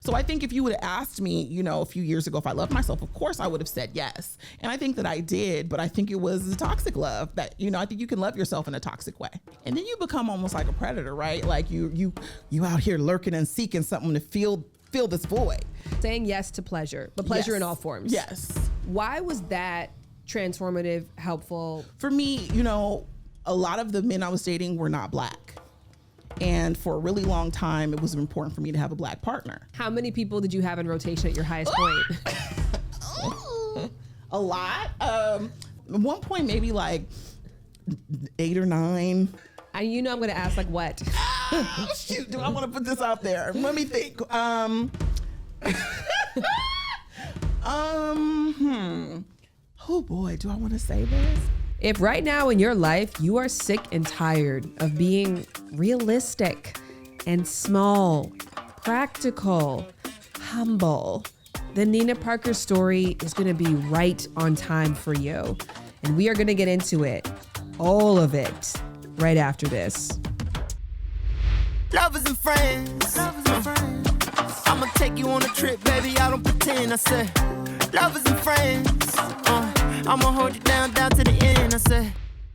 So I think if you would have asked me, a few years ago if I loved myself, of course I would have said yes. And I think that I did, but I think it was a toxic love that, I think you can love yourself in a toxic way. And then you become almost like a predator, right? Like you out here lurking and seeking something to fill this void. Saying yes to pleasure, but pleasure in all forms. Yes. Why was that transformative, helpful? For me, a lot of the men I was dating were not Black. And for a really long time, it was important for me to have a Black partner. How many people did you have in rotation at your highest point? A lot. At one point, maybe like 8 or 9. And I'm going to ask what? Oh, shoot, do I want to put this out there? Let me think. Oh boy, do I want to say this? If right now in your life, you are sick and tired of being realistic and small, practical, humble, then Nina Parker's story is going to be right on time for you. And we are going to get into it, all of it, right after this. Lovers and friends. I'ma take you on a trip, baby, I don't pretend. I said, lovers and friends. I'ma hold you down to the end. I said,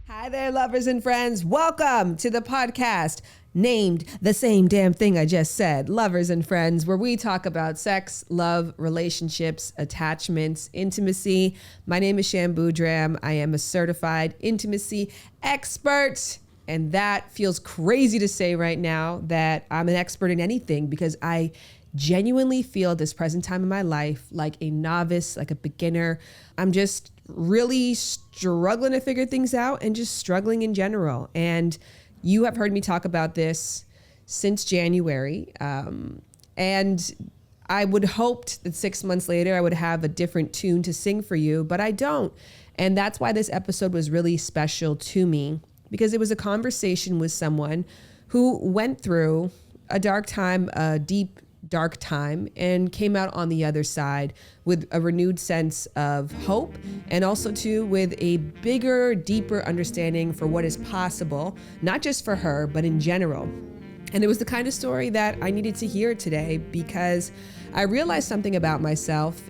hi there, lovers and friends. Welcome to the podcast named the same damn thing I just said, Lovers and Friends, where we talk about sex, love, relationships, attachments, intimacy. My name is Shan Boudram. I am a certified intimacy expert. And that feels crazy to say right now that I'm an expert in anything, because I genuinely feel at this present time in my life like a novice, like a beginner. I'm just really struggling to figure things out and just struggling in general. And you have heard me talk about this since January. And I would hoped that 6 months later I would have a different tune to sing for you, but I don't. And that's why this episode was really special to me, because it was a conversation with someone who went through a dark time, a deep, dark time, and came out on the other side with a renewed sense of hope, and also too with a bigger, deeper understanding for what is possible, not just for her, but in general. And it was the kind of story that I needed to hear today, because I realized something about myself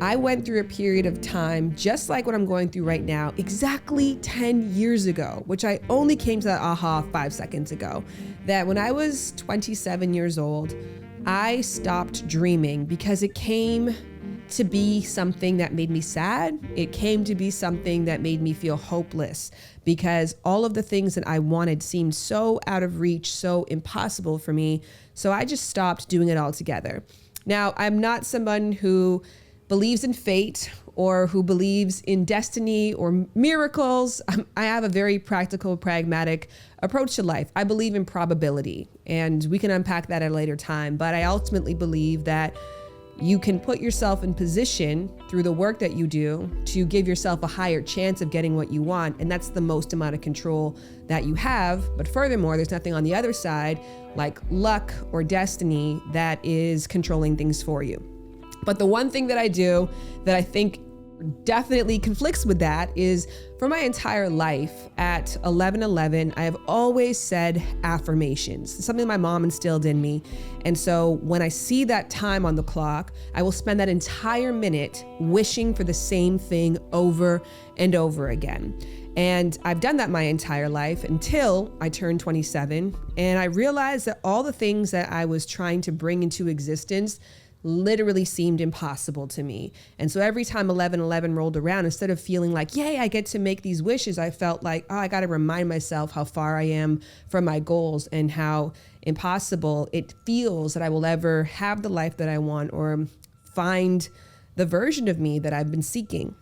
I went through a period of time just like what I'm going through right now, exactly 10 years ago, which I only came to that aha 5 seconds ago, that when I was 27 years old, I stopped dreaming because it came to be something that made me sad. It came to be something that made me feel hopeless, because all of the things that I wanted seemed so out of reach, so impossible for me. So I just stopped doing it altogether. Now, I'm not someone who believes in fate or who believes in destiny or miracles. I have a very practical, pragmatic approach to life. I believe in probability, and we can unpack that at a later time. But I ultimately believe that you can put yourself in position through the work that you do to give yourself a higher chance of getting what you want. And that's the most amount of control that you have. But furthermore, there's nothing on the other side like luck or destiny that is controlling things for you. But the one thing that I do that I think definitely conflicts with that is, for my entire life at 11:11, I have always said affirmations. It's something my mom instilled in me. And so when I see that time on the clock, I will spend that entire minute wishing for the same thing over and over again. And I've done that my entire life until I turned 27. And I realized that all the things that I was trying to bring into existence literally seemed impossible to me. And so every time 11/11 rolled around, instead of feeling like, yay, I get to make these wishes, I felt like, I got to remind myself how far I am from my goals and how impossible it feels that I will ever have the life that I want or find the version of me that I've been seeking.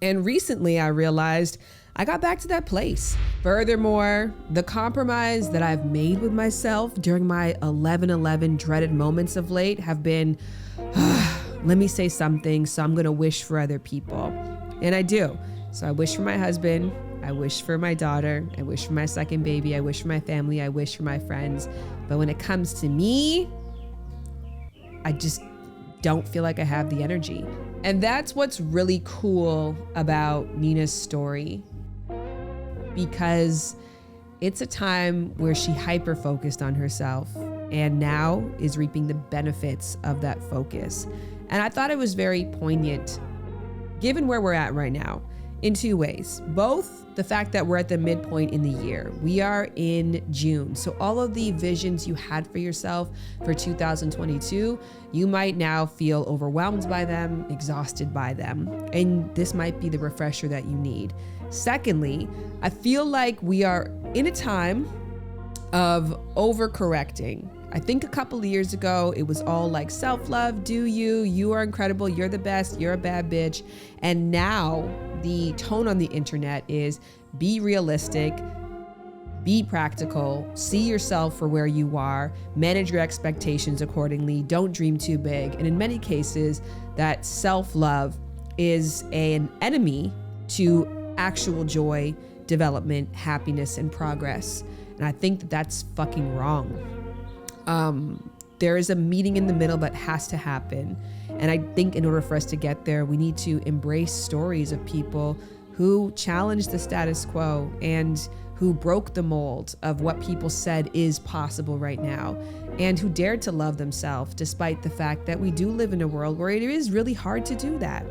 And recently I realized I got back to that place. Furthermore, the compromise that I've made with myself during my 11/11 dreaded moments of late have been, let me say something, so I'm gonna wish for other people. And I do. So I wish for my husband, I wish for my daughter, I wish for my second baby, I wish for my family, I wish for my friends. But when it comes to me, I just don't feel like I have the energy. And that's what's really cool about Nina's story, because it's a time where she hyper-focused on herself. and now is reaping the benefits of that focus. And I thought it was very poignant, given where we're at right now, in two ways. Both the fact that we're at the midpoint in the year. We are in June. So all of the visions you had for yourself for 2022, you might now feel overwhelmed by them, exhausted by them. And this might be the refresher that you need. Secondly, I feel like we are in a time of overcorrecting. I think a couple of years ago, it was all like self-love, do you are incredible, you're the best, you're a bad bitch. And now the tone on the internet is be realistic, be practical, see yourself for where you are, manage your expectations accordingly, don't dream too big. And in many cases, that self-love is an enemy to actual joy, development, happiness, and progress. And I think that that's fucking wrong. There is a meeting in the middle that has to happen. And I think in order for us to get there, we need to embrace stories of people who challenged the status quo and who broke the mold of what people said is possible right now, and who dared to love themselves despite the fact that we do live in a world where it is really hard to do that.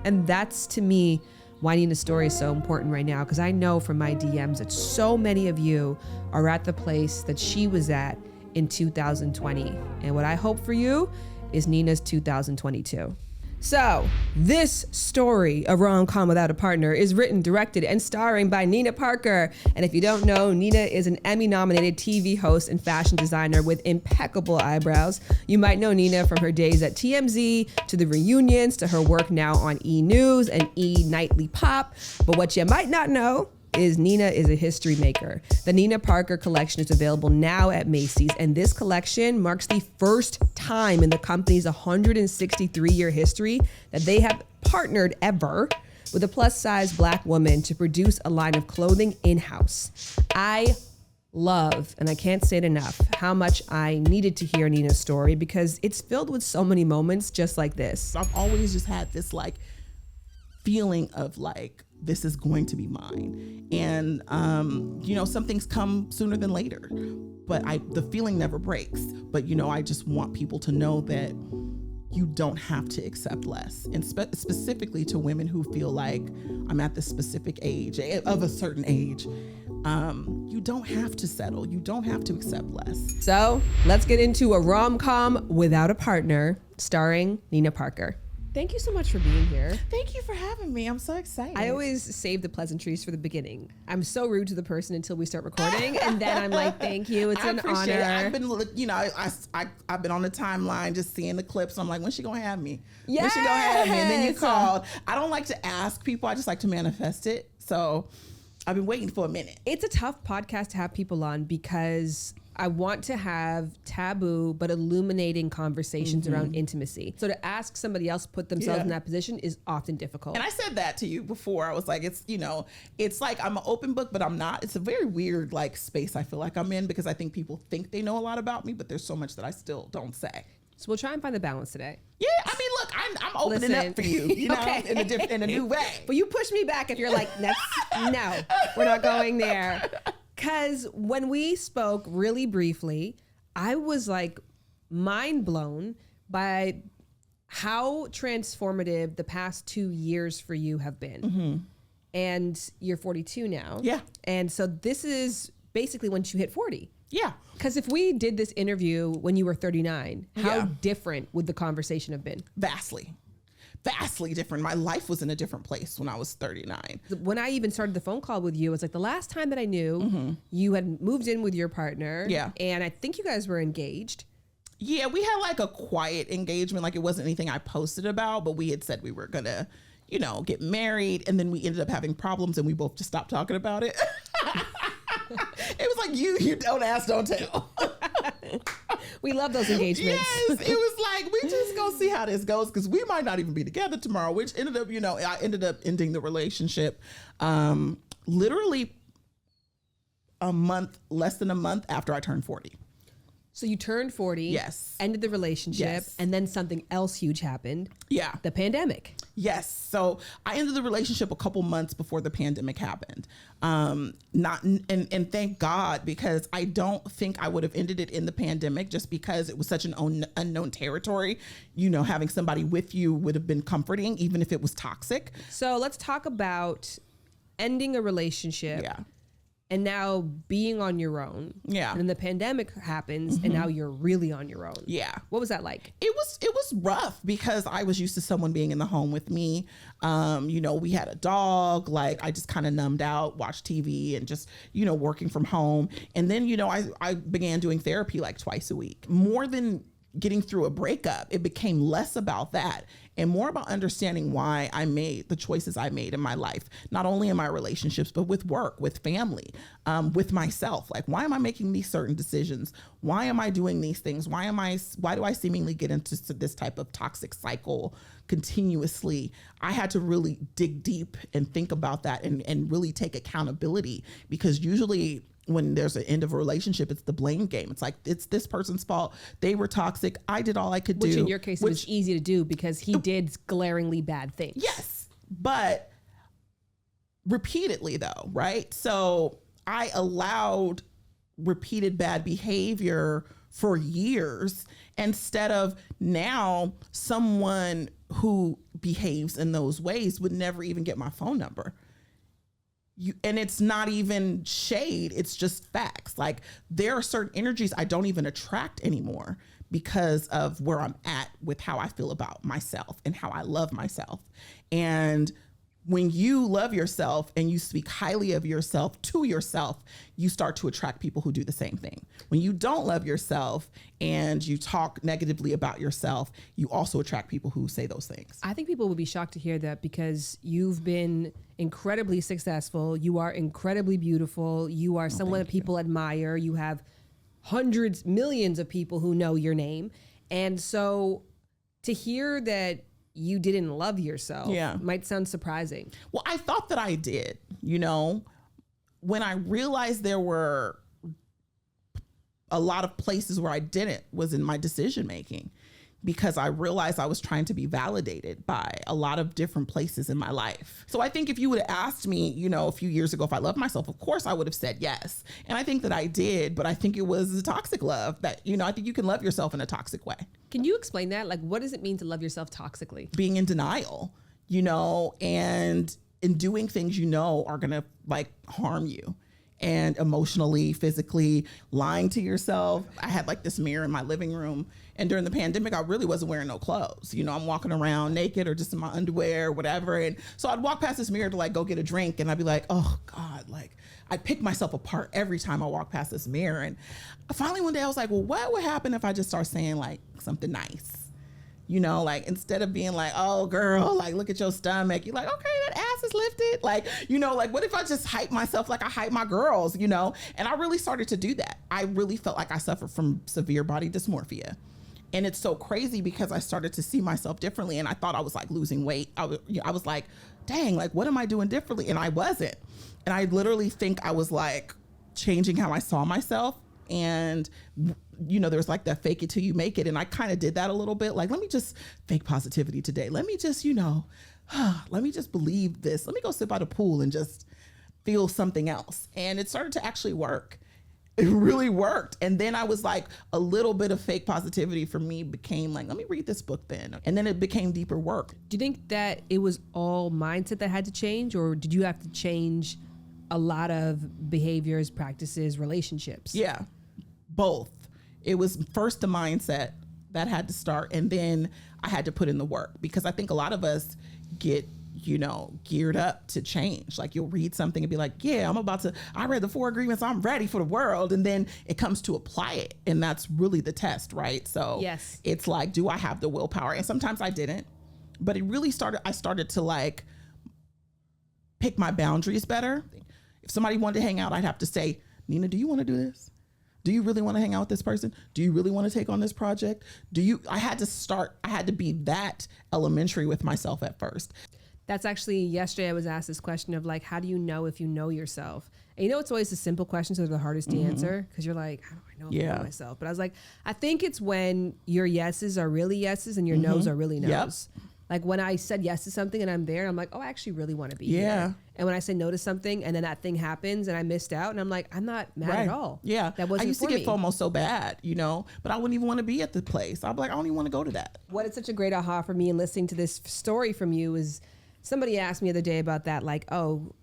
And that's, to me, why Nina's story is so important right now, because I know from my DMs that so many of you are at the place that she was at in 2020. And what I hope for you is Nina's 2022. So this story, A Rom-Com Without a Partner, is written, directed, and starring by Nina Parker. And if you don't know, Nina is an Emmy-nominated TV host and fashion designer with impeccable eyebrows. You might know Nina from her days at TMZ, to the reunions, to her work now on E! News and E! Nightly Pop. But what you might not know is Nina is a history maker. The Nina Parker collection is available now at Macy's, and this collection marks the first time in the company's 163-year history that they have partnered ever with a plus-size Black woman to produce a line of clothing in-house. I love, and I can't say it enough, how much I needed to hear Nina's story, because it's filled with so many moments just like this. I've always just had this like feeling of like, this is going to be mine. And, some things come sooner than later, but the feeling never breaks. But, I just want people to know that you don't have to accept less. And specifically to women who feel like I'm at this specific age, of a certain age, you don't have to settle. You don't have to accept less. So let's get into A Rom-Com Without a Partner, starring Nina Parker. Thank you so much for being here. Thank you for having me. I'm so excited. I always save the pleasantries for the beginning. I'm so rude to the person until we start recording, and then I'm like, "Thank you, it's an honor." I've been, I've been on the timeline just seeing the clips. I'm like, "When's she gonna have me? When's she gonna have me?" And then you called. I don't like to ask people. I just like to manifest it. So I've been waiting for a minute. It's a tough podcast to have people on because I want to have taboo but illuminating conversations around intimacy. So to ask somebody else put themselves in that position is often difficult. And I said that to you before. I was like, it's like I'm an open book, but I'm not. It's a very weird like space I feel like I'm in, because I think people think they know a lot about me, but there's so much that I still don't say. So we'll try and find the balance today. Yeah, I mean, look, I'm opening up for you, Okay. in a new way. But you push me back if you're like, no, we're not going there. Because when we spoke really briefly, I was like mind blown by how transformative the past 2 years for you have been. Mm-hmm. And you're 42 now. Yeah. And so this is basically once you hit 40. Yeah. Because if we did this interview when you were 39, how different would the conversation have been? Vastly different. My life was in a different place when I was 39. When I even started the phone call with you, it was like the last time that I knew you had moved in with your partner. Yeah. And I think you guys were engaged. Yeah, we had like a quiet engagement. Like it wasn't anything I posted about, but we had said we were gonna, get married. And then we ended up having problems and we both just stopped talking about it. It was like, you don't ask, don't tell. We love those engagements. Yes, it was like, we just go see how this goes, because we might not even be together tomorrow, which ended up, I ended up ending the relationship literally less than a month after I turned 40. So you turned 40. Yes. Ended the relationship. Yes. And then something else huge happened. Yeah. The pandemic. Yes. So I ended the relationship a couple months before the pandemic happened. And thank God, because I don't think I would have ended it in the pandemic, just because it was such an unknown territory. You know, having somebody with you would have been comforting, even if it was toxic. So let's talk about ending a relationship. Yeah. And now being on your own. Yeah. And then the pandemic happens and now you're really on your own. Yeah. What was that like? It was rough because I was used to someone being in the home with me. You know, we had a dog. Like, I just kind of numbed out, watched TV, and just, you know, working from home. And then, you know, I began doing therapy like twice a week. More than getting through a breakup, it became less about that and more about understanding why I made the choices I made in my life, not only in my relationships, but with work, with family, with myself. Like, why am I making these certain decisions? Why am I doing these things? Why do I seemingly get into this type of toxic cycle continuously? I had to really dig deep and think about that and really take accountability, because usually when there's an end of a relationship, it's the blame game. It's like, it's this person's fault. They were toxic. I did all I could do. Which in your case, it was easy to do because he did glaringly bad things. Yes, but repeatedly though, right? So I allowed repeated bad behavior for years, instead of now someone who behaves in those ways would never even get my phone number. And it's not even shade, it's just facts. Like, there are certain energies I don't even attract anymore because of where I'm at with how I feel about myself and how I love myself. And when you love yourself and you speak highly of yourself to yourself, you start to attract people who do the same thing. When you don't love yourself and you talk negatively about yourself, you also attract people who say those things. I think people would be shocked to hear that, because you've been incredibly successful. You are incredibly beautiful. You are someone that people admire. You have hundreds, millions of people who know your name. And so to hear that you didn't love yourself might sound surprising. Well, I thought that I did, you know, when I realized there were a lot of places where I didn't, was in my decision making, because I realized I was trying to be validated by a lot of different places in my life. So I think if you would have asked me, you know, a few years ago if I loved myself, of course I would have said yes. And I think that I did, but I think it was a toxic love that, you know, I think you can love yourself in a toxic way. Can you explain that? Like, what does it mean to love yourself toxically? Being in denial, you know, and in doing things you know are gonna like harm you. And emotionally, physically, lying to yourself. I had like this mirror in my living room, and during the pandemic, I really wasn't wearing no clothes. You know, I'm walking around naked or just in my underwear or whatever. And so I'd walk past this mirror to like go get a drink, and I'd be like, oh God, like I'd pick myself apart every time I walk past this mirror. And finally one day I was like, well, what would happen if I just start saying like something nice? You know, like instead of being like, oh girl, like look at your stomach, you're like, okay, that ass is lifted. Like, you know, like what if I just hype myself like I hype my girls, you know? And I really started to do that. I really felt like I suffered from severe body dysmorphia. And it's so crazy because I started to see myself differently, and I thought I was like losing weight. I was like, dang, like what am I doing differently? And I wasn't. And I literally think I was like changing how I saw myself. And, you know, there's like that fake it till you make it. And I kind of did that a little bit. Like, let me just fake positivity today. Let me just, you know, let me just believe this. Let me go sit by the pool and just feel something else. And it started to actually work. It really worked. And then I was like, a little bit of fake positivity for me became like, let me read this book then. And then it became deeper work. Do you think that it was all mindset that had to change, or did you have to change a lot of behaviors, practices, relationships? Yeah, both. It was first the mindset that had to start, and then I had to put in the work, because I think a lot of us get, you know, geared up to change. Like you'll read something and be like, yeah, I read the 4 agreements, I'm ready for the world. And then it comes to apply it. And that's really the test, right? So yes, it's like, do I have the willpower? And sometimes I didn't, but it really I started to like pick my boundaries better. If somebody wanted to hang out, I'd have to say, Nina, do you want to do this? Do you really want to hang out with this person? Do you really want to take on this project? I had to be that elementary with myself at first. That's actually, yesterday I was asked this question of like, how do you know if you know yourself? And it's always the simple questions that are the hardest to answer because you're like, how do I know about myself? But I was like, I think it's when your yeses are really yeses and your no's are really no's. Yep. Like when I said yes to something and I'm there, I'm like, oh, I actually really want to be here. And when I say no to something and then that thing happens and I missed out and I'm like, I'm not mad at all. Yeah. That wasn't I used to get FOMO so bad, but I wouldn't even want to be at the place. I'd be like, I don't even want to go to that. What is such a great aha for me in listening to this story from you is somebody asked me the other day about that, like, oh,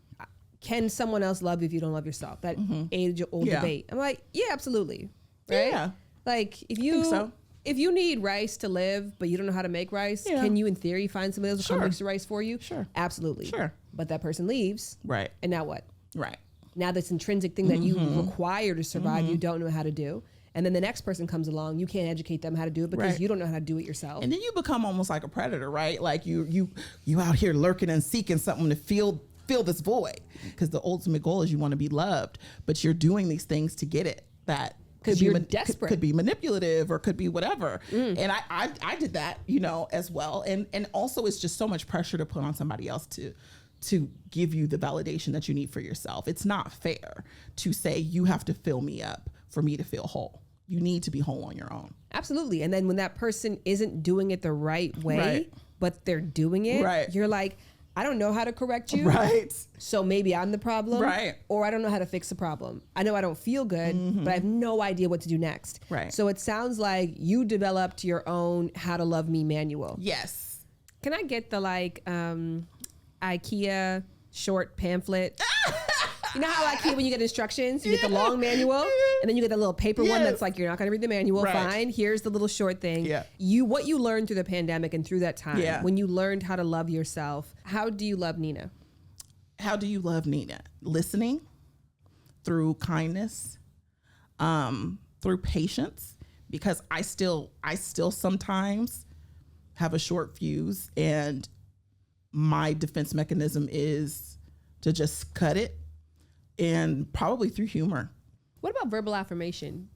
can someone else love you if you don't love yourself? That age-old debate. I'm like, yeah, absolutely. Right? Yeah. Like if you need rice to live, but you don't know how to make rice, can you in theory find somebody else who makes the rice for you? Sure. Absolutely. Sure. But that person leaves. Right. And now what? Right. Now this intrinsic thing that you require to survive, you don't know how to do. And then the next person comes along, you can't educate them how to do it because you don't know how to do it yourself. And then you become almost like a predator, right? Like you out here lurking and seeking something to fill this void, because the ultimate goal is you want to be loved, but you're doing these things to get it. That because you're desperate. Could be manipulative or could be whatever. And I did that, as well. And also it's just so much pressure to put on somebody else to give you the validation that you need for yourself. It's not fair to say you have to fill me up for me to feel whole. You need to be whole on your own. Absolutely. And then when that person isn't doing it the right way, but they're doing it, you're like, I don't know how to correct you. Right. So maybe I'm the problem. Right. Or I don't know how to fix the problem. I know I don't feel good, but I have no idea what to do next. Right. So it sounds like you developed your own How to Love Me manual. Yes. Can I get the IKEA short pamphlet? You know how IKEA, when you get instructions, you get the long manual and then you get the little paper one that's like, you're not going to read the manual. Right. Fine. Here's the little short thing. Yeah. What you learned through the pandemic and through that time, when you learned how to love yourself, how do you love Nina? How do you love Nina? Listening, through kindness, through patience, because I still sometimes have a short fuse, and my defense mechanism is to just cut it. And probably through humor. What about verbal affirmation?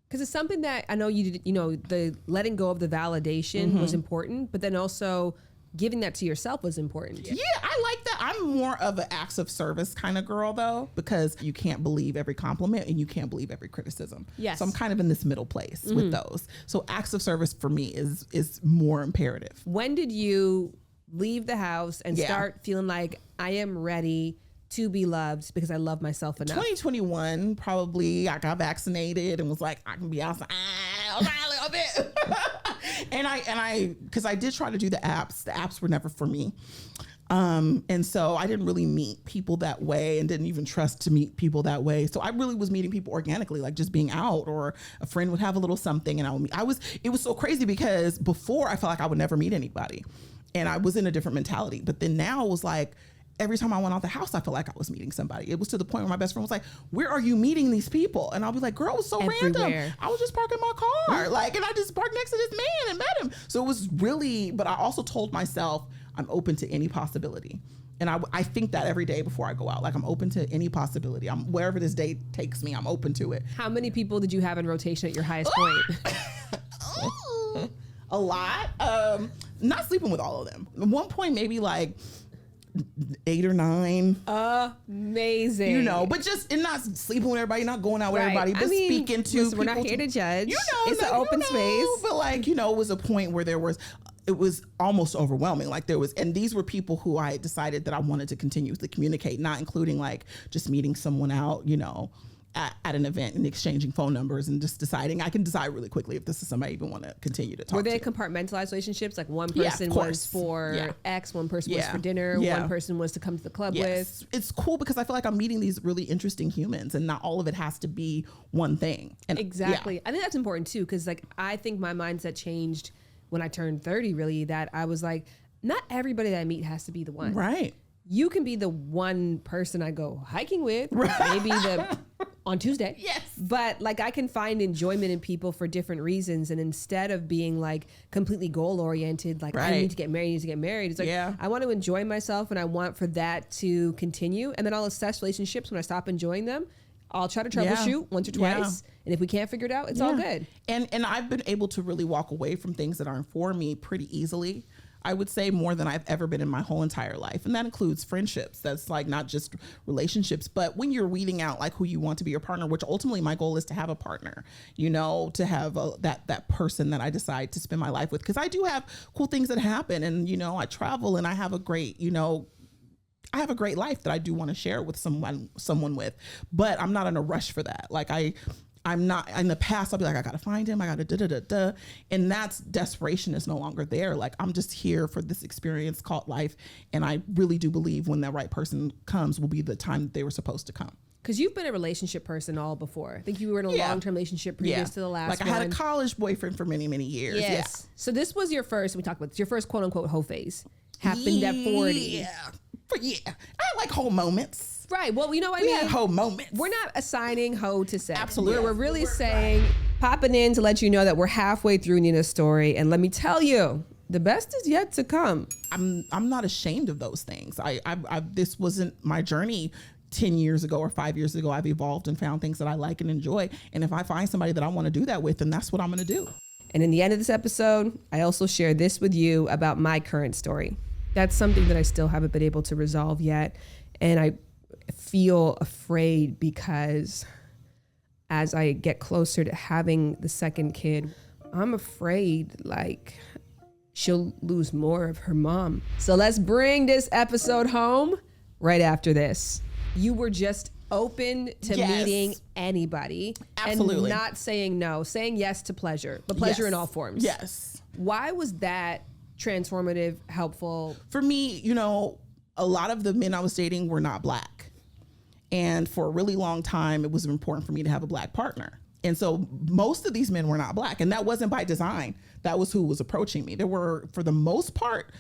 Because it's something that I know you did, the letting go of the validation was important, but then also giving that to yourself was important. Yeah, I like that. I'm more of an acts of service kind of girl though, because you can't believe every compliment and you can't believe every criticism. Yes. So I'm kind of in this middle place with those. So acts of service for me is more imperative. When did you leave the house and start feeling like I am ready to be loved because I love myself enough? 2021, probably. I got vaccinated and was like, I can be outside a little bit. and I, because I did try to do the apps were never for me. And so I didn't really meet people that way and didn't even trust to meet people that way. So I really was meeting people organically, like just being out, or a friend would have a little something and it was so crazy because before I felt like I would never meet anybody and I was in a different mentality. But then now it was like, every time I went out the house, I felt like I was meeting somebody. It was to the point where my best friend was like, where are you meeting these people? And I'll be like, girl, it was so random. I was just parking my car. And I just parked next to this man and met him. So it was really, but I also told myself I'm open to any possibility. And I think that every day before I go out, like I'm open to any possibility. Wherever this day takes me, I'm open to it. How many people did you have in rotation at your highest point? A lot. Not sleeping with all of them. At one point, maybe like 8 or 9. Amazing. But just and not sleeping with everybody, not going out with everybody, but speaking to listen, we're not here to judge. It's an open space. But it was a point where it was almost overwhelming. And these were people who I decided that I wanted to continuously communicate, not including just meeting someone out, at an event and exchanging phone numbers and just deciding. I can decide really quickly if this is somebody I even want to continue to talk to. Were they compartmentalized relationships? Like one person was for X, one person was for dinner, one person was to come to the club with? It's cool because I feel like I'm meeting these really interesting humans and not all of it has to be one thing. And exactly. I think that's important too, because I think my mindset changed when I turned 30, really, that I was like, not everybody that I meet has to be the one. Right. You can be the one person I go hiking with, maybe on Tuesday. Yes. But I can find enjoyment in people for different reasons. And instead of being completely goal oriented, I need to get married, it's I want to enjoy myself and I want for that to continue. And then I'll assess relationships when I stop enjoying them. I'll try to troubleshoot once or twice. And if we can't figure it out, it's all good. And I've been able to really walk away from things that aren't for me pretty easily. I would say more than I've ever been in my whole entire life. And that includes friendships. That's like not just relationships, but when you're weeding out like who you want to be your partner, which ultimately my goal is to have a partner, you know, to have that person that I decide to spend my life with. Cause I do have cool things that happen, and, you know, I travel and I have a great, you know, I have a great life that I do want to share with someone with, but I'm not in a rush for that. Like I'm not in the past. I'll be like, I got to find him. I got to da. And that's desperation is no longer there. Like I'm just here for this experience called life. And I really do believe when the right person comes will be the time that they were supposed to come. Because you've been a relationship person all before. I think you were in a long-term relationship previous to the last one. Like I had a college boyfriend for many, many years. Yes. Yeah. So this was your first, we talked about this, your first quote unquote hoe phase. Happened at 40. Yeah. I like hoe moments. Right. Well, you know what we I mean? had hoe moments. We're not assigning hoe to sex. Absolutely. We're really saying, popping in to let you know that we're halfway through Nina's story. And let me tell you, the best is yet to come. I'm not ashamed of those things. This wasn't my journey 10 years ago or 5 years ago. I've evolved and found things that I like and enjoy. And if I find somebody that I want to do that with, then that's what I'm going to do. And in the end of this episode, I also share this with you about my current story. That's something that I still haven't been able to resolve yet. And I feel afraid because as I get closer to having the second kid, I'm afraid like she'll lose more of her mom. So let's bring this episode home right after this. You were just open to meeting anybody. Absolutely. And not saying no, saying yes to pleasure, but pleasure in all forms. Yes. Why was that transformative, helpful? For me, you know, a lot of the men I was dating were not Black. And for a really long time, it was important for me to have a Black partner. And so most of these men were not Black. And that wasn't by design. That was who was approaching me. There were, for the most part,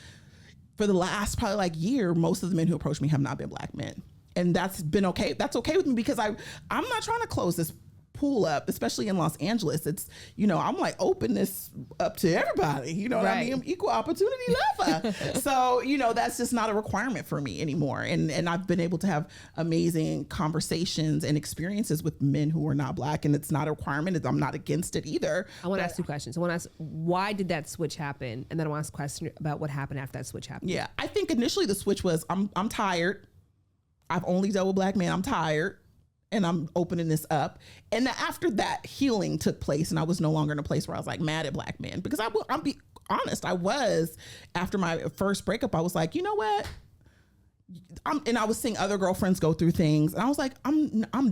for the last probably like year, most of the men who approached me have not been Black men. And that's been okay. That's okay with me because I'm not trying to close this pool up, especially in Los Angeles. It's, you know, I'm like open this up to everybody, you know what I mean? I'm equal opportunity lover. So, you know, that's just not a requirement for me anymore. And I've been able to have amazing conversations and experiences with men who are not Black, and it's not a requirement. I'm not against it either. I want to ask two questions. I want to ask, why did that switch happen? And then I want to ask a question about what happened after that switch happened. Yeah, I think initially the switch was I'm tired. I've only dealt with Black men. I'm tired. And I'm opening this up. And after that, healing took place, and I was no longer in a place where I was like mad at Black men, because I'll be honest, I was, after my first breakup, I was like, you know what? And I was seeing other girlfriends go through things, and I was like, I'm done. And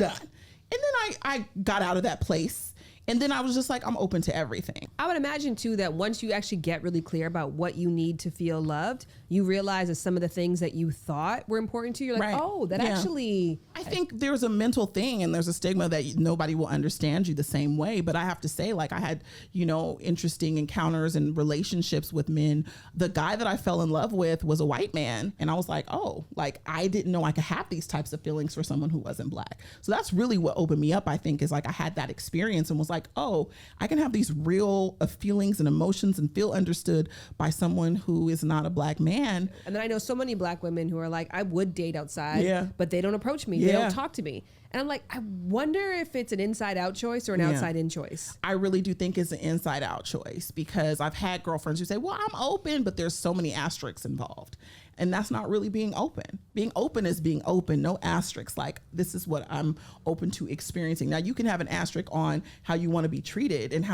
then I got out of that place. And then I was just like, I'm open to everything. I would imagine too that once you actually get really clear about what you need to feel loved, you realize that some of the things that you thought were important to you, you're like, oh, that actually... I think there's a mental thing and there's a stigma that nobody will understand you the same way. But I have to say, like, I had, you know, interesting encounters and relationships with men. The guy that I fell in love with was a white man. And I was like, oh, like, I didn't know I could have these types of feelings for someone who wasn't Black. So that's really what opened me up, I think, is like I had that experience and was like, oh, I can have these real feelings and emotions and feel understood by someone who is not a Black man. And then I know so many Black women who are like, I would date outside, but they don't approach me. They don't talk to me. And I'm like, I wonder if it's an inside out choice or an outside in choice. I really do think it's an inside out choice, because I've had girlfriends who say, well, I'm open, but there's so many asterisks involved. And that's not really being open. Being open is being open, no asterisks. Like, this is what I'm open to experiencing. Now, you can have an asterisk on how you want to be treated and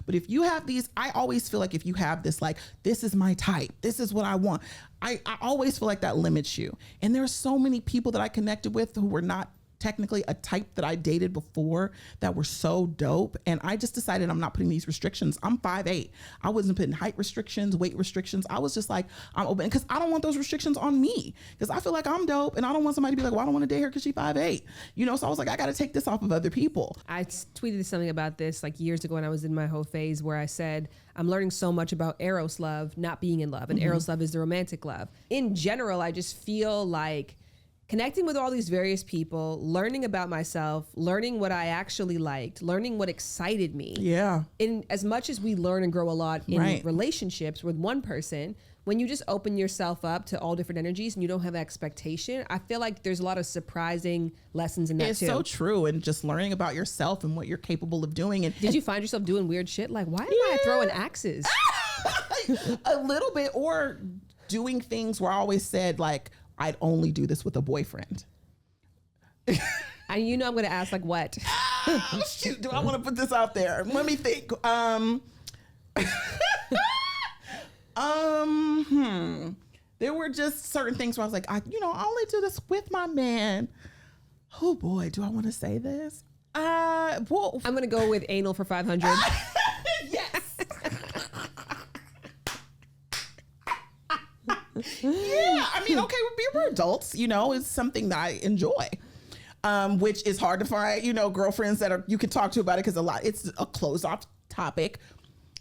but if you have these, I always feel like if you have this, like, this is my type, this is what I want, I always feel like that limits you. And there are so many people that I connected with who were not technically a type that I dated before that were so dope. And I just decided I'm not putting these restrictions. I'm 5'8". I wasn't putting height restrictions, weight restrictions. I was just like, I'm open, because I don't want those restrictions on me, because I feel like I'm dope and I don't want somebody to be like, well, I don't want to date her because she's 5'8". You know, so I was like, I got to take this off of other people. I tweeted something about this like years ago when I was in my whole phase, where I said, I'm learning so much about Eros love, not being in love. And Eros love is the romantic love. In general, I just feel like connecting with all these various people, learning about myself, learning what I actually liked, learning what excited me. Yeah. In as much as we learn and grow a lot in relationships with one person, when you just open yourself up to all different energies and you don't have expectation, I feel like there's a lot of surprising lessons in that it's too. It's so true. And just learning about yourself and what you're capable of doing. And did you find yourself doing weird shit? Like, why am I throwing axes? A little bit, or doing things where I always said like, I'd only do this with a boyfriend. And you know I'm going to ask like what? Oh, shoot, do I want to put this out there? Let me think. There were just certain things where I was like, I only do this with my man. Oh boy, do I want to say this? Well, I'm going to go with anal for 500. yes. Yeah, I mean, okay, we're adults, it's something that I enjoy. Which is hard to find, girlfriends that you can talk to about it, because it's a closed off topic.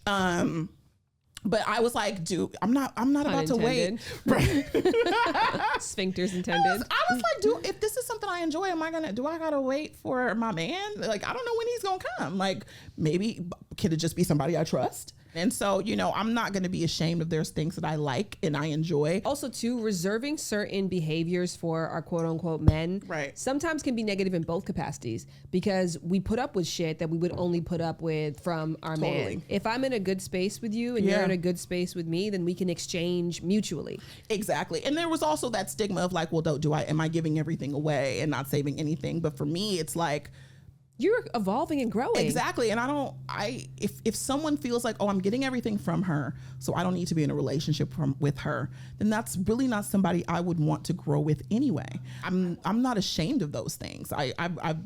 But I was like, dude, I'm not about to wait. Right. Sphincters intended. I was like, dude, if this is something I enjoy, do I gotta wait for my man? Like, I don't know when he's gonna come. Like, maybe could it just be somebody I trust? And so, I'm not going to be ashamed if there's things that I like and I enjoy. Also, too, reserving certain behaviors for our quote unquote men sometimes can be negative in both capacities, because we put up with shit that we would only put up with from our man. If I'm in a good space with you and you're in a good space with me, then we can exchange mutually. Exactly. And there was also that stigma of like, well, am I giving everything away and not saving anything? But for me, it's like, you're evolving and growing. Exactly. And if someone feels like, oh, I'm getting everything from her, so I don't need to be in a relationship with her, then that's really not somebody I would want to grow with anyway. I'm not ashamed of those things.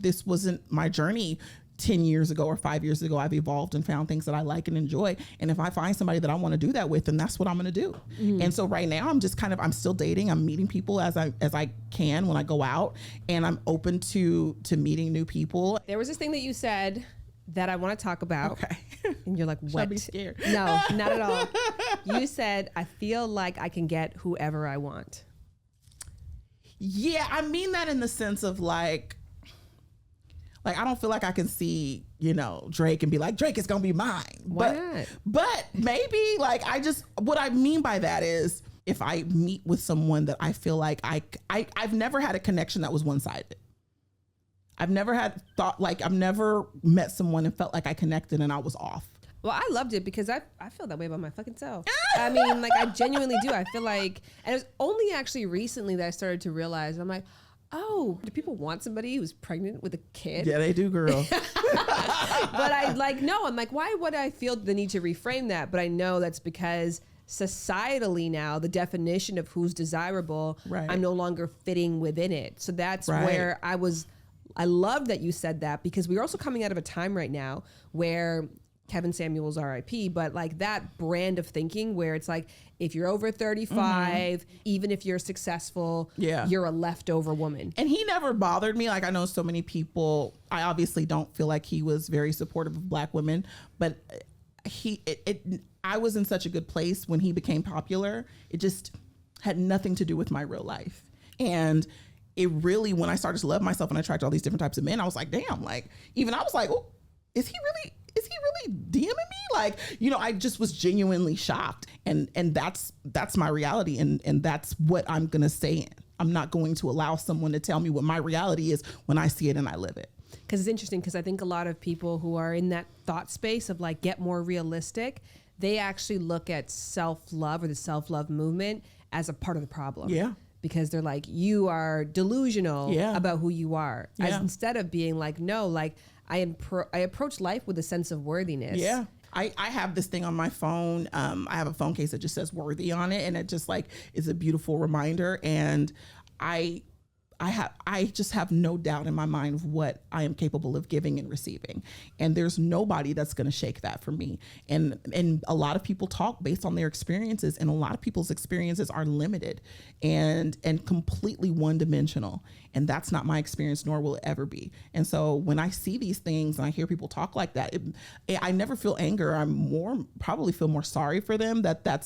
This wasn't my journey 10 years ago or 5 years ago. I've evolved and found things that I like and enjoy. And if I find somebody that I want to do that with, then that's what I'm going to do. Mm-hmm. And so right now I'm still dating. I'm meeting people as I can when I go out, and I'm open to meeting new people. There was this thing that you said that I want to talk about. Okay. And you're like, what? Should I be scared? No, not at all. You said, I feel like I can get whoever I want. Yeah, I mean that in the sense of like I don't feel like I can see, Drake and be like, Drake is going to be mine. Why not? But maybe what I mean by that is, if I meet with someone that I feel like I've never had a connection that was one-sided. I've never met someone and felt like I connected and I was off. Well, I loved it because I feel that way about my fucking self. I mean, I genuinely do. I feel like, and it was only actually recently that I started to realize, I'm like, oh, do people want somebody who's pregnant with a kid? Yeah, they do, girl. But I'm like, why would I feel the need to reframe that? But I know that's because societally now, the definition of who's desirable, I'm no longer fitting within it. So that's where I love that you said that, because we're also coming out of a time right now where Kevin Samuels RIP, but that brand of thinking where it's like, if you're over 35, even if you're successful, you're a leftover woman. And he never bothered me. Like, I know so many people, I obviously don't feel like he was very supportive of Black women, but I was in such a good place when he became popular. It just had nothing to do with my real life. And it really, when I started to love myself and I tried all these different types of men, I was like, damn, even I was like, oh, is he really DMing me? I just was genuinely shocked. And that's my reality. And that's what I'm going to stay in. I'm not going to allow someone to tell me what my reality is when I see it and I live it. Because it's interesting, because I think a lot of people who are in that thought space of get more realistic, they actually look at self-love or the self-love movement as a part of the problem. Yeah. Because they're like, you are delusional about who you are. As instead of being like, no, I approach life with a sense of worthiness. Yeah. I have this thing on my phone. I have a phone case that just says worthy on it. And it just is a beautiful reminder. And I just have no doubt in my mind of what I am capable of giving and receiving. And there's nobody that's going to shake that for me. And a lot of people talk based on their experiences, and a lot of people's experiences are limited and completely one-dimensional. And that's not my experience, nor will it ever be. And so when I see these things and I hear people talk like that, I never feel anger. Probably feel more sorry for them that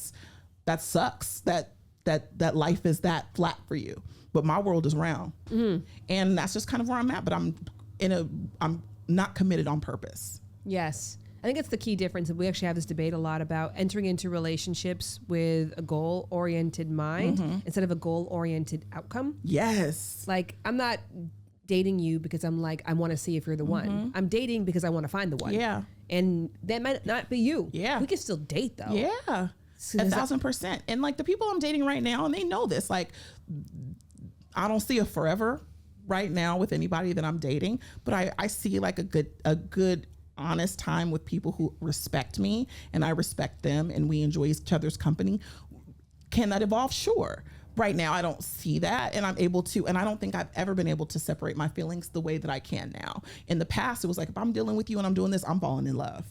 sucks, that life is that flat for you. But my world is round. Mm-hmm. And that's just kind of where I'm at. But I'm not committed on purpose. Yes. I think it's the key difference. We actually have this debate a lot about entering into relationships with a goal-oriented mind instead of a goal-oriented outcome. Yes. I'm not dating you because I'm I want to see if you're the one. I'm dating because I want to find the one. Yeah. And that might not be you. Yeah. We can still date though. Yeah. 1,000%. And like the people I'm dating right now, and they know this, like I don't see a forever right now with anybody that I'm dating, but I see like a good honest time with people who respect me and I respect them and we enjoy each other's company. Can that evolve? Sure. Right now, I don't see that, and I'm able to, and I don't think I've ever been able to separate my feelings the way that I can now. In the past, it was like, if I'm dealing with you and I'm doing this, I'm falling in love.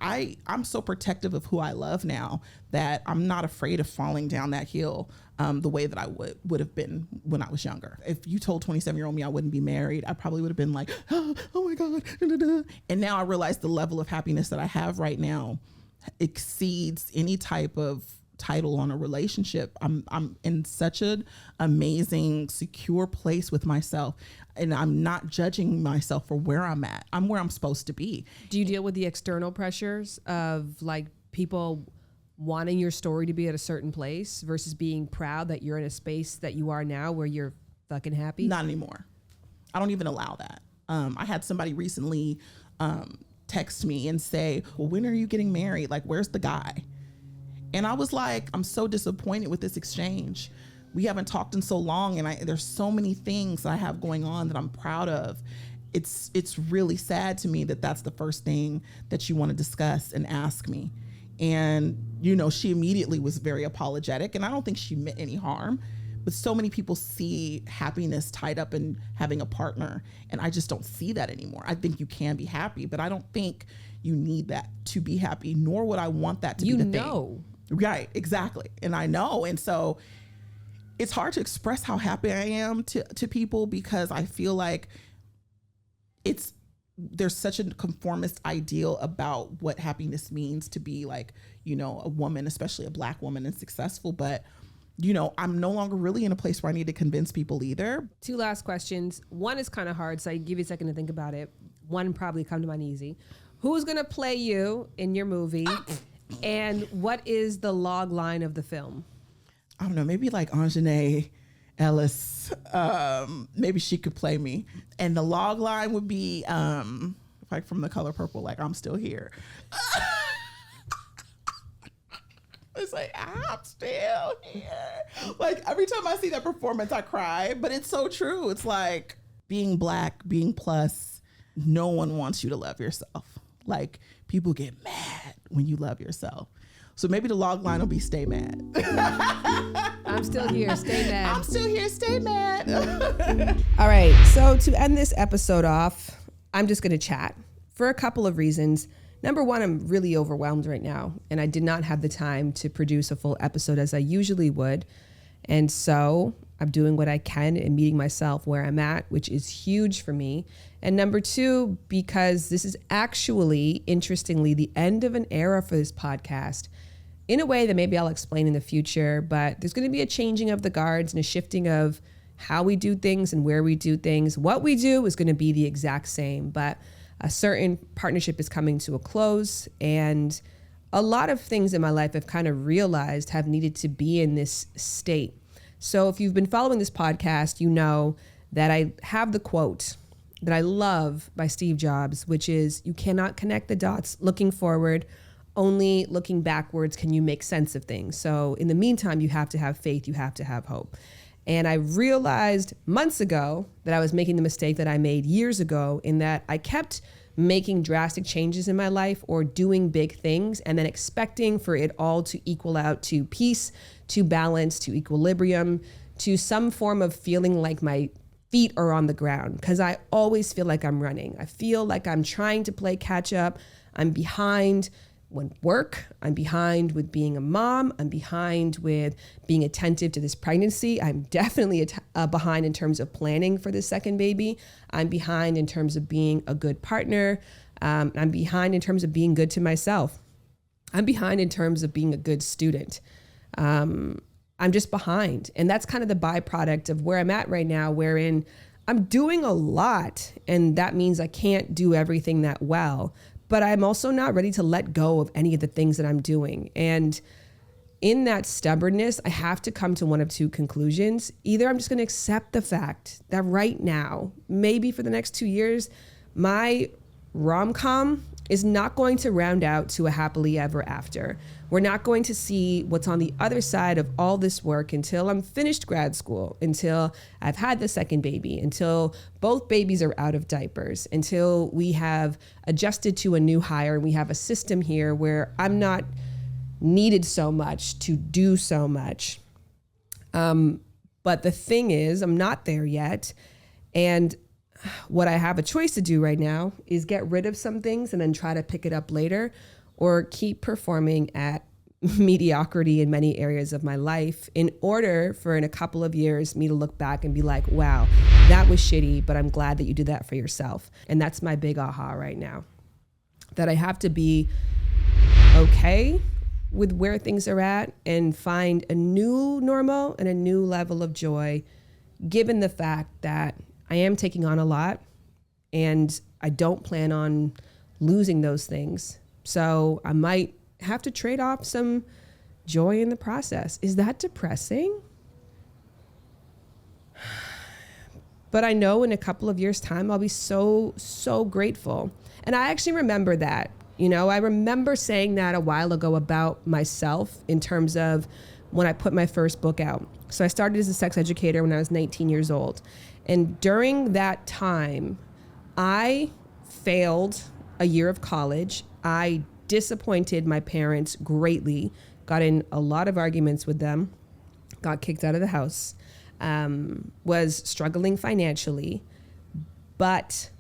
I'm so protective of who I love now that I'm not afraid of falling down that hill the way that I would have been when I was younger. If you told 27-year-old me I wouldn't be married, I probably would have been like, oh my God. And now I realize the level of happiness that I have right now exceeds any type of title on a relationship. I'm in such an amazing, secure place with myself, and I'm not judging myself for where I'm at. I'm where I'm supposed to be. Do you deal with the external pressures of like people wanting your story to be at a certain place versus being proud that you're in a space that you are now where you're fucking happy? Not anymore. I don't even allow that. I had somebody recently text me and say, well, when are you getting married? Like, where's the guy? And I was like, I'm so disappointed with this exchange. We haven't talked in so long, and there's so many things I have going on that I'm proud of. It's really sad to me that that's the first thing that you want to discuss and ask me. And, you know, she immediately was very apologetic, and I don't think she meant any harm. But so many people see happiness tied up in having a partner, and I just don't see that anymore. I think you can be happy, but I don't think you need that to be happy, nor would I want that to be the thing. Right, exactly. And I know. And so it's hard to express how happy I am to people because I feel like there's such a conformist ideal about what happiness means to be like, you know, a woman, especially a Black woman, and successful. But, you know, I'm no longer really in a place where I need to convince people either. 2 last questions. One is kind of hard, so I give you a second to think about it. One probably come to mind easy. Who's going to play you in your movie? And what is the log line of the film? I don't know, maybe like Anjanae Ellis. Maybe she could play me. And the log line would be like from The Color Purple, like, I'm still here. It's like, I'm still here. Like, every time I see that performance, I cry. But it's so true. It's like being Black, being plus, no one wants you to love yourself. Like, people get mad when you love yourself. So maybe the log line will be stay mad. I'm still here, stay mad. I'm still here, stay mad. All right, so to end this episode off, I'm just gonna chat for a couple of reasons. Number one, I'm really overwhelmed right now, and I did not have the time to produce a full episode as I usually would. And so I'm doing what I can and meeting myself where I'm at, which is huge for me. And number two, because this is actually, interestingly, the end of an era for this podcast in a way that maybe I'll explain in the future, but there's going to be a changing of the guards and a shifting of how we do things and where we do things. What we do is going to be the exact same, but a certain partnership is coming to a close, and a lot of things in my life I've kind of realized have needed to be in this state. So if you've been following this podcast, you know that I have the quote that I love by Steve Jobs, which is, you cannot connect the dots looking forward, only looking backwards can you make sense of things. So in the meantime, you have to have faith, you have to have hope. And I realized months ago that I was making the mistake that I made years ago, in that I kept making drastic changes in my life or doing big things and then expecting for it all to equal out to peace, to balance, to equilibrium, to some form of feeling like my feet are on the ground, because I always feel like I'm running. I feel like I'm trying to play catch up. I'm behind with work. I'm behind with being a mom. I'm behind with being attentive to this pregnancy. I'm definitely behind in terms of planning for this second baby. I'm behind in terms of being a good partner. I'm behind in terms of being good to myself. I'm behind in terms of being a good student. I'm just behind. And that's kind of the byproduct of where I'm at right now, wherein I'm doing a lot. And that means I can't do everything that well. But I'm also not ready to let go of any of the things that I'm doing. And in that stubbornness, I have to come to one of two conclusions. Either I'm just going to accept the fact that right now, maybe for the next 2 years, my rom-com is not going to round out to a happily ever after. We're not going to see what's on the other side of all this work until I'm finished grad school, until I've had the second baby, until both babies are out of diapers, until we have adjusted to a new hire and we have a system here where I'm not needed so much to do so much. But the thing is, I'm not there yet. And what I have a choice to do right now is get rid of some things and then try to pick it up later, or keep performing at mediocrity in many areas of my life in order for in a couple of years me to look back and be like, wow, that was shitty, but I'm glad that you did that for yourself. And that's my big aha right now, that I have to be okay with where things are at and find a new normal and a new level of joy, given the fact that I am taking on a lot and I don't plan on losing those things. So I might have to trade off some joy in the process. Is that depressing? But I know in a couple of years' time, I'll be so, so grateful. And I actually remember that. You know, I remember saying that a while ago about myself in terms of when I put my first book out. So I started as a sex educator when I was 19 years old. And during that time, I failed a year of college. I disappointed my parents greatly, got in a lot of arguments with them, got kicked out of the house, was struggling financially. But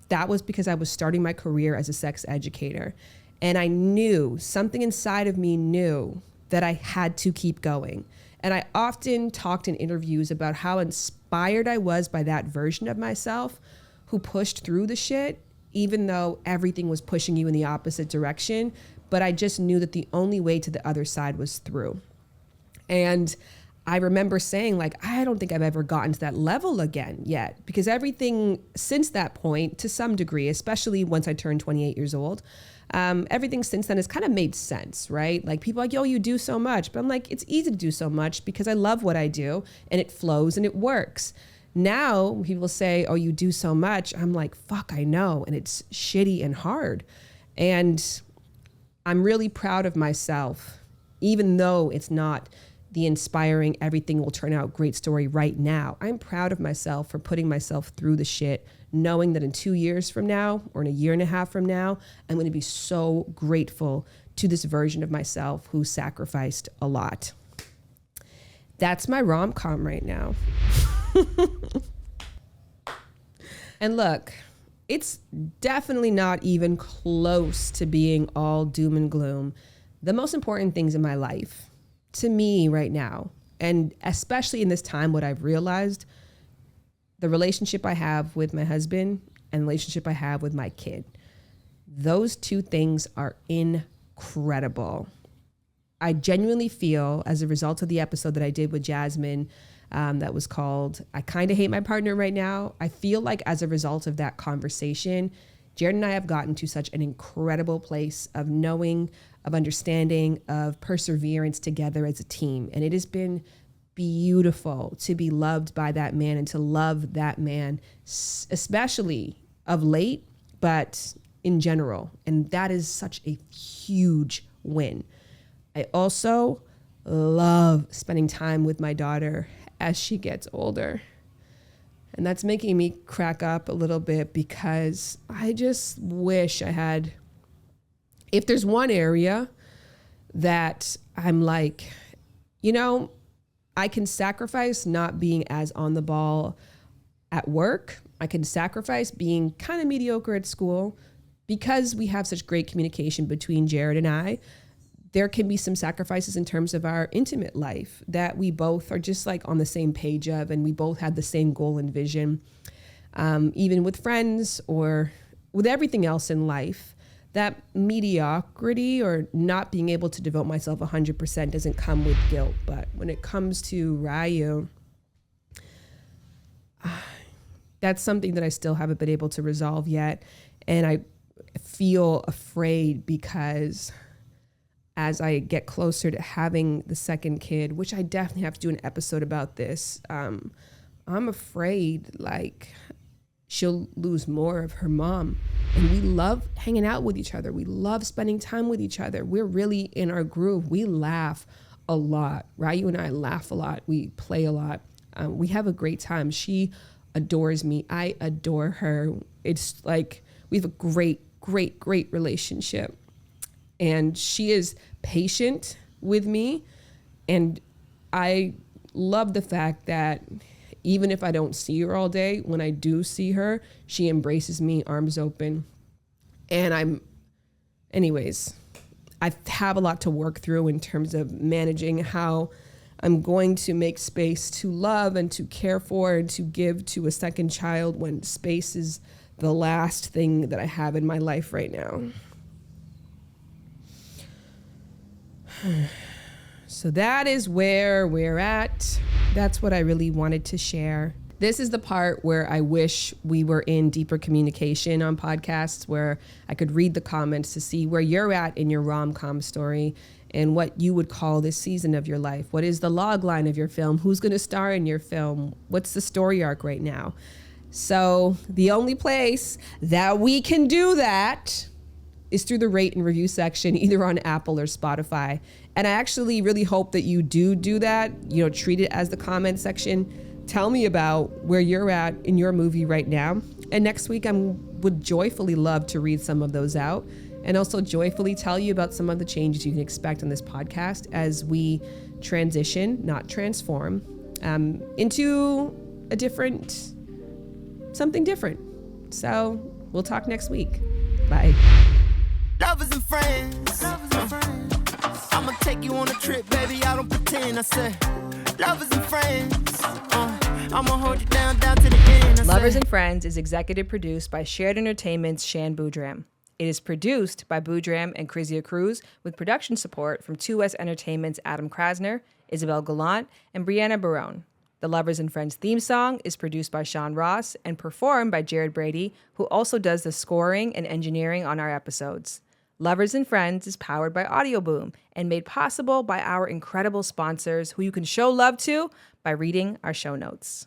that was because I was starting my career as a sex educator. And I knew, something inside of me knew that I had to keep going. And I often talked in interviews about how inspired I was by that version of myself who pushed through the shit, even though everything was pushing you in the opposite direction. But I just knew that the only way to the other side was through. And I remember saying, like, I don't think I've ever gotten to that level again yet, because everything since that point, to some degree, especially once I turned 28 years old, everything since then has kind of made sense, right? Like, people are like, yo, you do so much. But I'm like, it's easy to do so much because I love what I do and it flows and it works. Now people say, oh, you do so much. I'm like, fuck, I know. And it's shitty and hard. And I'm really proud of myself, even though it's not the inspiring, everything will turn out great story right now. I'm proud of myself for putting myself through the shit, knowing that in 2 years from now or in a year and a half from now, I'm going to be so grateful to this version of myself who sacrificed a lot. That's my rom-com right now. And look, it's definitely not even close to being all doom and gloom. The most important things in my life, to me right now, and especially in this time, what I've realized, the relationship I have with my husband and the relationship I have with my kid, those two things are incredible. I genuinely feel, as a result of the episode that I did with Jasmine, that was called I Kind of Hate My Partner Right Now, I feel like as a result of that conversation, Jared and I have gotten to such an incredible place of knowing, of understanding, of perseverance together as a team. And it has been beautiful to be loved by that man and to love that man, especially of late, but in general. And that is such a huge win. I also love spending time with my daughter as she gets older. And that's making me crack up a little bit because I just wish I had, if there's one area that I'm like, you know, I can sacrifice not being as on the ball at work. I can sacrifice being kind of mediocre at school because we have such great communication between Jared and I. There can be some sacrifices in terms of our intimate life that we both are just like on the same page of, and we both have the same goal and vision. Even with friends or with everything else in life, that mediocrity or not being able to devote myself 100% doesn't come with guilt. But when it comes to Ryu, that's something that I still haven't been able to resolve yet. And I feel afraid because as I get closer to having the second kid, which I definitely have to do an episode about this, I'm afraid, like, she'll lose more of her mom. And we love hanging out with each other. We love spending time with each other. We're really in our groove. We laugh a lot, right? You and I laugh a lot. We play a lot. We have a great time. She adores me. I adore her. It's like we have a great relationship. And she is patient with me. And I love the fact that even if I don't see her all day, when I do see her, she embraces me, arms open. And I have a lot to work through in terms of managing how I'm going to make space to love and to care for and to give to a second child when space is the last thing that I have in my life right now. So that is where we're at. That's what I really wanted to share. This is the part where I wish we were in deeper communication on podcasts, where I could read the comments to see where you're at in your rom-com story and what you would call this season of your life. What is the log line of your film? Who's going to star in your film? What's the story arc right now? So the only place that we can do that is through the rate and review section, either on Apple or Spotify. And I actually really hope that you do that. Treat it as the comment section. Tell me about where you're at in your movie right now. And next week, I would joyfully love to read some of those out and also joyfully tell you about some of the changes you can expect on this podcast as we transition, not transform, into something different. So we'll talk next week. Bye. Lovers and friends. I'ma take you on a trip, baby. I don't pretend. I said, lovers and friends. I'ma hold you down to the end. Lovers and Friends is executive produced by Shared Entertainment's Shan Boudram. It is produced by Boudram and Krizia Cruz with production support from 2S Entertainment's Adam Krasner, Isabel Gallant, and Brianna Barone. The Lovers and Friends theme song is produced by Sean Ross and performed by Jared Brady, who also does the scoring and engineering on our episodes. Lovers and Friends is powered by Audio Boom and made possible by our incredible sponsors who you can show love to by reading our show notes.